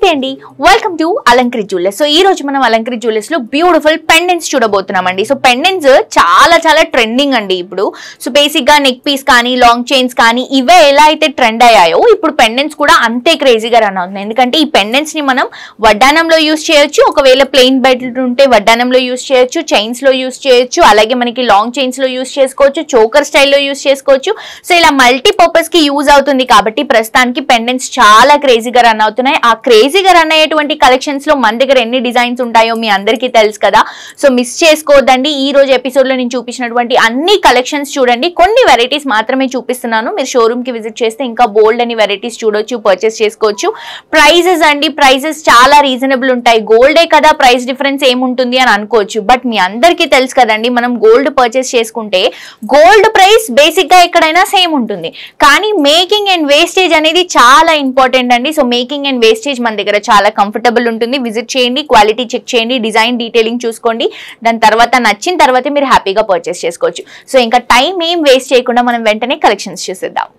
నమస్తే అండి, welcome to Alankrit jewellers. So ఈ రోజు మనం అలంకృత్ జ్యువెలర్స్ లో బ్యూటిఫుల్ పెండెంట్స్ చూడబోతున్నామండి. సో పెండెంట్స్ చాలా ట్రెండింగ్ అండి ఇప్పుడు. సో బేసిక్ గా నెక్ పీస్ కానీ లాంగ్ చైన్స్ కానీ ఇవే ఎలా అయితే ట్రెండ్ అయ్యాయో ఇప్పుడు పెండెంట్స్ కూడా అంతే క్రేజీగా రన్ అవుతుంది. ఎందుకంటే ఈ పెండెంట్స్ ని మనం వడ్డానంలో యూస్ చేయొచ్చు, ఒకవేళ ప్లెయిన్ బెల్ట్ ఉంటే వడ్డానంలో యూస్ చేయొచ్చు, చైన్స్ లో యూస్ చేయొచ్చు, అలాగే మనకి లాంగ్ చైన్స్ లో యూస్ చేసుకోవచ్చు, చోకర్ స్టైల్లో యూస్ చేసుకోవచ్చు. సో ఇలా మల్టీపర్పస్ కి యూజ్ అవుతుంది కాబట్టి ప్రస్తుతానికి పెండెంట్స్ చాలా క్రేజీగా రన్ అవుతున్నాయి. ఆ క్రేజీగా రన్ అయ్యేటువంటి కలెక్షన్స్ లో మన దగ్గర ఎన్ని డిజైన్స్ ఉంటాయో మీ అందరికీ తెలుసు కదా. సో మిస్ చేసుకోవద్దండి. ఈ రోజు ఎపిసోడ్ లో నేను చూపించినటువంటి అన్ని కలెక్షన్స్ చూడండి. కొన్ని వెరైటీస్ మాత్రమే చూపిస్తున్నాను. మీరు షోరూమ్ కి విజిట్ చేస్తే ఇంకా బోల్డ్ అని వెరైటీస్ చూడొచ్చు, పర్చేస్ చేసుకోవచ్చు. ప్రైజెస్ అండి, ప్రైజెస్ చాలా రీజనబుల్ ఉంటాయి. గోల్డే కదా, ప్రైస్ డిఫరెన్స్ ఏముంటుంది అని అనుకోవచ్చు. బట్ మీ అందరికీ తెలుసు కదండి, మనం గోల్డ్ పర్చేస్ చేసుకుంటే గోల్డ్ ప్రైస్ బేసిక్ గా ఎక్కడైనా సేమ్ ఉంటుంది. కానీ మేకింగ్ అండ్ వేస్టేజ్ అనేది చాలా ఇంపార్టెంట్ అండి. సో మేకింగ్ అండ్ వేస్టేజ్ మన దగ్గర చాలా కంఫర్టబుల్ ఉంటుంది. విజిట్ చేయండి, క్వాలిటీ చెక్ చేయండి, డిజైన్ డీటెయిలింగ్ చూసుకోండి. దాని తర్వాత నచ్చిన తర్వాత మీరు హ్యాపీగా పర్చేస్ చేసుకోవచ్చు. సో ఇంకా టైం ఏం వేస్ట్ చేయకుండా మనం వెంటనే కలెక్షన్స్ చూసేద్దాం.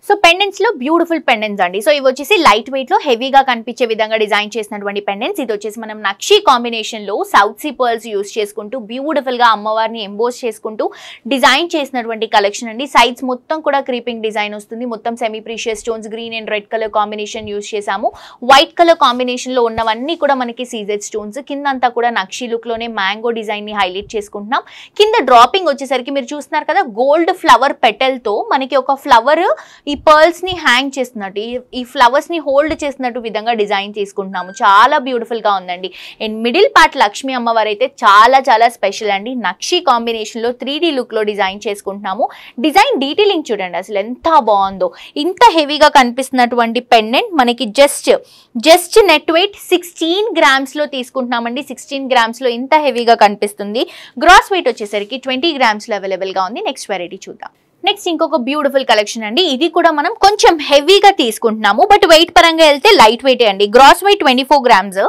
సో పెండెంట్స్ లో బ్యూటిఫుల్ పెండెంట్స్ అండి. సో ఇవి వచ్చేసి లైట్ వెయిట్ లో హెవీగా కనిపించే విధంగా డిజైన్ చేసినటువంటి పెండెంట్స్. ఇది వచ్చేసి మనం నక్షి కాంబినేషన్ లో సౌత్ సీ పర్ల్స్ యూస్ చేసుకుంటూ బ్యూటిఫుల్ గా అమ్మవారిని ఎంబోస్ చేసుకుంటూ డిజైన్ చేసినటువంటి కలెక్షన్ అండి. సైడ్స్ మొత్తం కూడా క్రీపింగ్ డిజైన్ వస్తుంది. మొత్తం semi precious stones, green and red colour combination use చేసాము. వైట్ కలర్ కాంబినేషన్ లో ఉన్నవన్నీ కూడా మనకి సీజెడ్ స్టోన్స్. కింద అంతా కూడా నక్షి లుక్ లోనే మ్యాంగో డిజైన్ ని హైలైట్ చేసుకుంటున్నాం. కింద డ్రాపింగ్ వచ్చేసరికి మీరు చూస్తున్నారు కదా, గోల్డ్ ఫ్లవర్ పెటల్ తో మనకి ఒక ఫ్లవర్ ఈ పర్ల్స్ ని హ్యాంగ్ చేస్తున్నట్టు, ఈ ఫ్లవర్స్ ని హోల్డ్ చేస్తున్నట్టు విధంగా డిజైన్ తీసుకుంటున్నాము. చాలా బ్యూటిఫుల్ గా ఉందండి. అండ్ మిడిల్ పార్ట్ లక్ష్మీ అమ్మవారు అయితే చాలా స్పెషల్ అండి. నక్షి కాంబినేషన్ లో 3D లుక్ లో డిజైన్ చేసుకుంటున్నాము. డిజైన్ డీటెయిలింగ్ చూడండి అసలు ఎంత బాగుందో. ఇంత హెవీగా కనిపిస్తున్నటువంటి పెండెంట్ మనకి జస్ట్ నెట్ వెయిట్ 16 గ్రామ్స్ లో తీసుకుంటున్నామండి. 16 గ్రామ్స్ లో ఇంత హెవీగా కనిపిస్తుంది. గ్రాస్ వెయిట్ వచ్చేసరికి 20 గ్రామ్స్ లో అవైలబుల్ గా ఉంది. నెక్స్ట్ వెరైటీ చూద్దాం. నెక్స్ట్ ఇంకొక బ్యూటిఫుల్ కలెక్షన్ అండి. ఇది కూడా మనం కొంచెం హెవీగా తీసుకుంటున్నాము, బట్ వెయిట్ పరంగా వెళ్తే లైట్ వెయిట్ అండి. Gross weight 24 grams,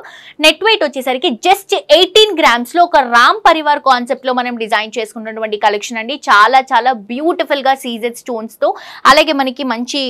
net weight వచ్చేసరికి జస్ట్ 18 గ్రామ్స్ లో ఒక రామ్ పరివార్ కాన్సెప్ట్ లో మనం డిజైన్ చేసుకున్నటువంటి కలెక్షన్ అండి. చాలా బ్యూటిఫుల్ గా సీజెడ్ స్టోన్స్ తో అలాగే మనకి మంచి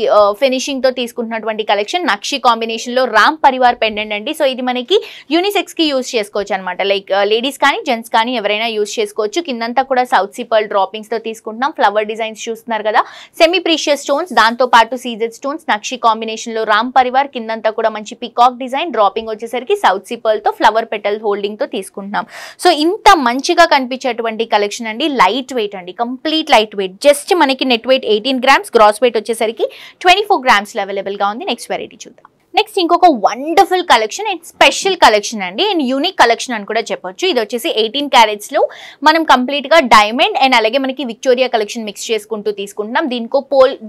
ఫినిషింగ్ తో తీసుకుంటున్నటువంటి కలెక్షన్. నక్షి కాంబినేషన్ లో రామ్ పరివార్ పెండెంట్ అండి. సో ఇది మనకి యూనిసెక్స్ కి యూస్ చేసుకోవచ్చు అనమాట. లైక్ లేడీస్ కానీ జెంట్స్ కానీ ఎవరైనా యూస్ చేసుకోవచ్చు. కిందంతా కూడా సౌత్ సీ పర్ల్ డ్రాపింగ్స్ తో తీసుకుంటున్నాం. ఫ్లవర్ డిజైన్స్ చూస్తున్నారు కదా, సెమీ ప్రీషియస్ స్టోన్స్, దాంతో పాటు సీజెడ్ స్టోన్స్, నక్షి కాంబినేషన్ లో రామ్ పరివార్, కిందంతా కూడా మంచి పికాక్ డిజైన్, డ్రాపింగ్ వచ్చేసరికి సౌత్ సీ పర్ల్ తో ఫ్లవర్ పెటల్ హోల్డింగ్ తో తీసుకుంటున్నాం. సో ఇంత మంచిగా కనిపించేటువంటి కలెక్షన్ అండి. లైట్ వెయిట్ అండి, కంప్లీట్ లైట్ వెయిట్. జస్ట్ మనకి net weight 18 grams, gross weight వచ్చేసరికి 24 గ్రామ్స్ లో అవైలబుల్ గా ఉంది. నెక్స్ట్ వెరైటీ చూద్దాం. నెక్స్ట్ ఇంకొక wonderful collection and special collection అండి, అండ్ యూనిక్ కలెక్షన్ అని కూడా చెప్పొచ్చు. ఇది వచ్చేసి 18 క్యారెట్స్ లో మనం కంప్లీట్ గా డైమండ్ అండ్ అలాగే మనకి విక్టోరియా కలెక్షన్ మిక్స్ చేసుకుంటూ తీసుకుంటున్నాం.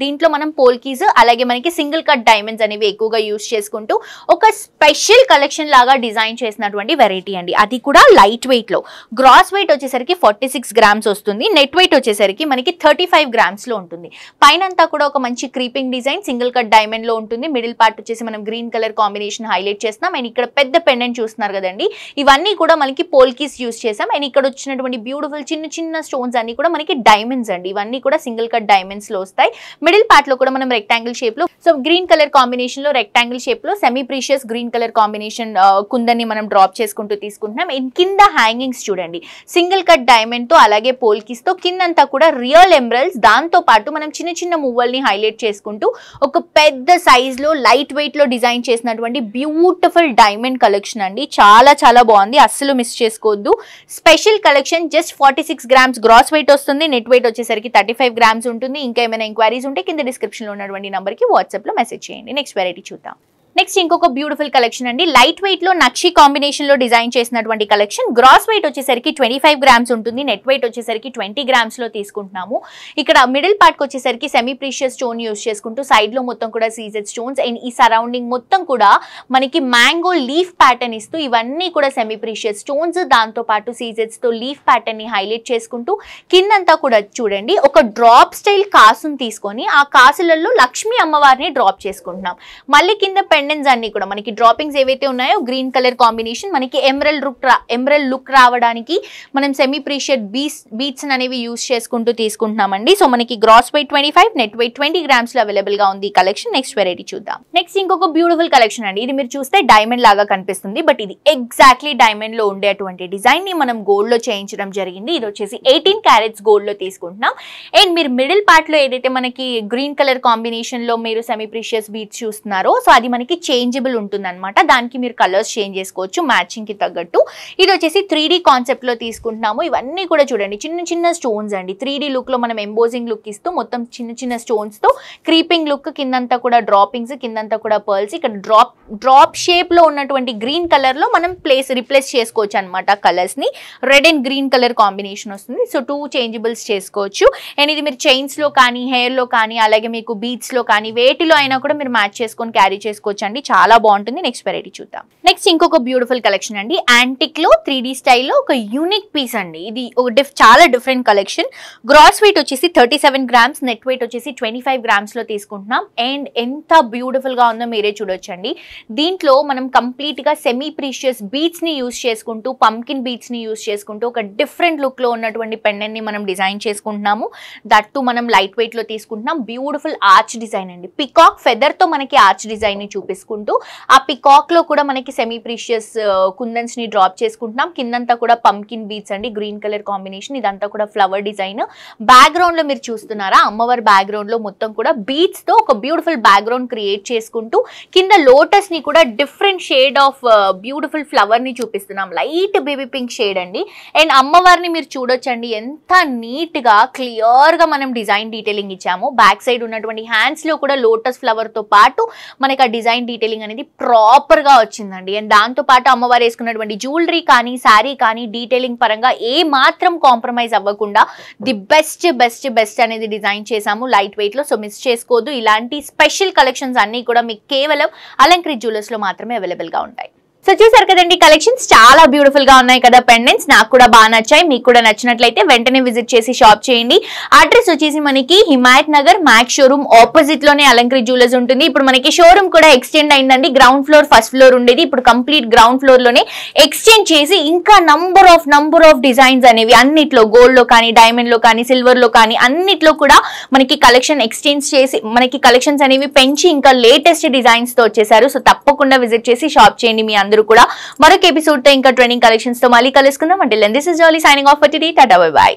దీంట్లో మనం పోల్కీస్ అలాగే మనకి సింగిల్ కట్ డైమండ్స్ అనేవి ఎక్కువగా యూస్ చేసుకుంటూ ఒక స్పెషల్ కలెక్షన్ లాగా డిజైన్ చేసినటువంటి వెరైటీ అండి. అది కూడా లైట్ వెయిట్ లో. గ్రాస్ వెయిట్ వచ్చేసరికి 46 గ్రామ్స్ వస్తుంది. నెట్ వెయిట్ వచ్చేసరికి మనకి 35 గ్రామ్స్ లో ఉంటుంది. పైన అంతా కూడా ఒక మంచి creeping design single cut diamond లో ఉంటుంది. మిడిల్ పార్ట్ వచ్చేసి మనం గ్రీన్ కలర్ కాంబినేషన్ హైలైట్ చేస్తున్నాం. అండ్ ఇక్కడ పెద్ద పెండెంట్ చూస్తున్నారు కదండి, ఇవన్నీ కూడా మనకి పోల్కీస్ యూస్ చేసాం. అండ్ ఇక్కడ వచ్చినటువంటి బ్యూటిఫుల్ చిన్న స్టోన్స్ అన్ని కూడా మనకి డైమండ్స్ అండి. ఇవన్నీ కూడా సింగిల్ కట్ డైమండ్స్ లో వస్తాయి. మిడిల్ పార్ట్ లో కూడా మనం రెక్టాంగిల్ షేప్ లో, సో గ్రీన్ కలర్ కాంబినేషన్ లో రెక్టాంగిల్ షేప్ లో semi precious green colour combination కుందని మనం డ్రాప్ చేసుకుంటూ తీసుకుంటున్నాం. అండ్ కింద హ్యాంగింగ్స్ చూడండి, సింగిల్ కట్ డైమండ్ తో అలాగే పోల్కీస్ తో, కిందంతా కూడా రియల్ ఎమరల్డ్స్, దాంతో పాటు మనం చిన్న మువ్వల్ని హైలైట్ చేసుకుంటూ ఒక పెద్ద సైజ్ లో లైట్ వెయిట్ లో డిజైన్ డిజైన్ చేసినటువంటి బ్యూటిఫుల్ డైమండ్ కలెక్షన్ అండి. చాలా బాగుంది, అస్సలు మిస్ చేసుకోవద్దు. Special collection just 46 grams gross weight వస్తుంది. నెట్ వెయిట్ వచ్చేసరికి 35 గ్రామ్స్ ఉంటుంది. ఇంకా ఏమైనా ఎంక్వైరీస్ ఉంటే కింద డిస్క్రిప్షన్ లో ఉన్నటువంటి నంబర్ కి వాట్సాప్ లో మెసేజ్ చేయండి. నెక్స్ట్ వెరైటీ చూద్దాం. నెక్స్ట్ ఇంకొక బ్యూటిఫుల్ కలెక్షన్ అండి, లైట్ వెయిట్ లో నక్షి కాంబినేషన్ లో డిజైన్ చేసినటువంటి కలెక్షన్. గ్రాస్ వెయిట్ వచ్చేసరికి 25 గ్రామ్స్ ఉంటుంది, నెట్ వెయిట్ వచ్చేసరికి 20 గ్రామ్స్ లో తీసుకుంటున్నాము. ఇక్కడ మిడిల్ పార్ట్ వచ్చేసరికి సెమీ ప్రీషియస్ స్టోన్ యూస్ చేసుకుంటూ సైడ్ లో మొత్తం కూడా సీజెడ్ స్టోన్స్ అండ్ ఈ సరౌండింగ్ మొత్తం కూడా మనకి మ్యాంగో లీఫ్ ప్యాటర్న్ ఇస్తూ ఇవన్నీ కూడా సెమీ ప్రీషియస్ స్టోన్స్, దాంతో పాటు సీజెడ్స్ తో లీఫ్ ప్యాటర్న్ ని హైలైట్ చేసుకుంటూ కిందంతా కూడా చూడండి ఒక డ్రాప్ స్టైల్ కాసును తీసుకొని ఆ కాసులలో లక్ష్మీ అమ్మవారిని డ్రాప్ చేసుకుంటున్నాం. మళ్ళీ కింద పెండెంట్స్ అన్ని కూడా మనకి డ్రాపింగ్స్ ఏవైతే ఉన్నాయో గ్రీన్ కలర్ కాంబినేషన్, మనకి ఎమరల్డ్ లుక్ రావడానికి మనం సెమీ ప్రీషియస్ బీట్స్ అనేవి యూస్ చేసుకుంటూ తీసుకుంటున్నామండి. సో మనకి gross weight 25, net weight 20 grams లో అవైలబుల్ గా ఉంది ఈ కలెక్షన్. నెక్స్ట్ వెరైటీ చూద్దాం. నెక్స్ట్ ఇంకొక బ్యూటిఫుల్ కలెక్షన్ అండి, ఇది మీరు చూస్తే డైమండ్ లాగా కనిపిస్తుంది, బట్ ఇది ఎగ్జాక్ట్లీ డైమండ్ లో ఉండేటువంటి డిజైన్ ని మనం గోల్డ్ లో చేయించడం జరిగింది. ఇది వచ్చేసి 18 క్యారెట్స్ గోల్డ్ లో తీసుకుంటున్నాం. అండ్ మీరు మిడిల్ పార్ట్ లో ఏదైతే మనకి గ్రీన్ కలర్ కాంబినేషన్ లో మీరు సెమీ ప్రీషియస్ బీట్స్ చూస్తున్నారో సో అది మనకి చేంజబుల్ ఉంటుంది అనమాట, దానికి మీరు కలర్స్ చేంజ్ చేసుకోవచ్చు మ్యాచింగ్ కి తగ్గట్టు. ఇది వచ్చేసి 3D కాన్సెప్ట్ లో తీసుకుంటున్నాము. ఇవన్నీ కూడా చూడండి చిన్న చిన్న స్టోన్స్ అండి, 3D లుక్ లో మనం ఎంబోజింగ్ లుక్ ఇస్తూ మొత్తం చిన్న చిన్న స్టోన్స్ తో క్రీపింగ్ లుక్, కిందంతా కూడా డ్రాపింగ్స్, కిందంతా కూడా పర్ల్స్. ఇక్కడ డ్రాప్ షేప్ లో ఉన్నటువంటి గ్రీన్ కలర్ లో మనం రిప్లేస్ చేసుకోవచ్చు అనమాట కలర్స్ ని. Red and green colour combination వస్తుంది, సో 2 చేంజబుల్స్ చేసుకోవచ్చు. అండ్ ఇది మీరు చైన్స్ లో కానీ, హెయిర్ లో కానీ, అలాగే మీకు బీట్స్ లో కానీ వేటిలో అయినా కూడా మీరు మ్యాచ్ చేసుకొని క్యారీ చేసుకోవచ్చు అండి, చాలా బాగుంటుంది. నెక్స్ట్ వెరైటీ చూద్దాం. నెక్స్ట్ ఇంకొక బ్యూటిఫుల్ కలెక్షన్ అండి, యాంటిక్ లో 3D స్టైల్లో ఒక యూనిక్ పీస్ అండి. ఇది ఒక చాలా డిఫరెంట్ కలెక్షన్. గ్రాస్ వెయిట్ వచ్చేసి 37 గ్రామ్స్, నెట్ వెయిట్ వచ్చేసి 25 గ్రామ్స్ లో తీసుకుంటున్నాం. అండ్ ఎంత బ్యూటిఫుల్ గా ఉందో మీరే చూడొచ్చండి. దీంట్లో మనం కంప్లీట్ గా సెమీ ప్రీషియస్ బీట్స్ ని యూస్ చేసుకుంటూ, పంకిన్ బీట్స్ ని యూస్ చేసుకుంటూ ఒక డిఫరెంట్ లుక్ లో ఉన్నటువంటి పెండెంట్ ని మనం డిజైన్ చేసుకుంటున్నాము. దట్టు మనం లైట్ వెయిట్ లో తీసుకుంటున్నాం. బ్యూటిఫుల్ ఆర్చ్ డిజైన్ అండి, పికాక్ ఫెదర్ తో మనకి ఆర్చ్ డిజైన్ ని చూపించుకుంటూ ఆ పికాక్ లో కూడా మనకి సెమీ ప్రీషియస్ కుందన్స్ ని డ్రాప్ చేసుకుంటున్నాం. కిందంతా కూడా పంకిన్ బీట్స్ అండి, గ్రీన్ కలర్ కాంబినేషన్. ఇదంతా కూడా ఫ్లవర్ డిజైన్. బ్యాక్గ్రౌండ్ లో మీరు చూస్తున్నారా, అమ్మవారి బ్యాక్గ్రౌండ్ లో మొత్తం కూడా బీట్స్ తో ఒక బ్యూటిఫుల్ బ్యాక్గ్రౌండ్ క్రియేట్ చేసుకుంటూ కింద లోటస్ ని కూడా different shade of beautiful flower ని చూపిస్తున్నాం, లైట్ బేబీ పింక్ షేడ్ అండి. అండ్ అమ్మవారిని మీరు చూడొచ్చండి ఎంత నీట్ గా క్లియర్ గా మనం డిజైన్ డీటెయిలింగ్ ఇచ్చాము. బ్యాక్ సైడ్ ఉన్నటువంటి హ్యాండ్స్ లో కూడా లోటస్ ఫ్లవర్ తో పాటు మనకి ఆ డిజైన్ డీటెయిలింగ్ అనేది ప్రాపర్ గా వచ్చిందండి. అండ్ దాంతో పాటు అమ్మవారు వేసుకున్నటువంటి జ్యువెలరీ కానీ, శారీ కానీ డీటెయిలింగ్ పరంగా ఏ మాత్రం కాంప్రమైజ్ అవ్వకుండా ది బెస్ట్ అనేది డిజైన్ చేసాము లైట్ వెయిట్ లో. సో మిస్ చేసుకోవద్దు, ఇలాంటి స్పెషల్ కలెక్షన్స్ అన్ని కూడా మీకు కేవలం అలంకృత్ జ్యువెలర్స్ లో మాత్రమే అవైలబుల్ గా ఉంటాయి. సో చూసారు కదండి కలెక్షన్స్ చాలా బ్యూటిఫుల్ గా ఉన్నాయి కదా పెండెంట్స్, నాకు కూడా బాగా నచ్చాయి. మీకు కూడా నచ్చినట్లయితే వెంటనే విజిట్ చేసి షాప్ చేయండి. అడ్రస్ వచ్చేసి మనకి Himayat Nagar max showroom opposite లోనే అలంకృత్ జ్యువెలర్స్ ఉంటుంది. ఇప్పుడు మనకి షోరూమ్ కూడా ఎక్స్టెండ్ అయిందండి, గ్రౌండ్ ఫ్లోర్ ఫస్ట్ ఫ్లోర్ ఉండేది, ఇప్పుడు కంప్లీట్ గ్రౌండ్ ఫ్లోర్ లోనే ఎక్స్టెండ్ చేసి ఇంకా నంబర్ ఆఫ్ డిజైన్స్ అనేవి అన్నిట్లో గోల్డ్ లో కానీ, డైమండ్ లో కానీ, సిల్వర్ లో కానీ అన్నిట్లో కూడా మనకి కలెక్షన్ ఎక్స్టెండ్ చేసి మనకి కలెక్షన్స్ అనేవి పెంచి ఇంకా లేటెస్ట్ డిజైన్స్ తో వచ్చేసారు. సో తప్పకుండా విజిట్ చేసి షాప్ చేయండి మీ అందరూ కూడా. మరొక ఎపిసోడ్ తో ఇంకా ట్రెండింగ్ కలెక్షన్స్ తో మళ్ళీ కలుసుకుందాం. Until then this is Jolly signing off for today. Tata bye by.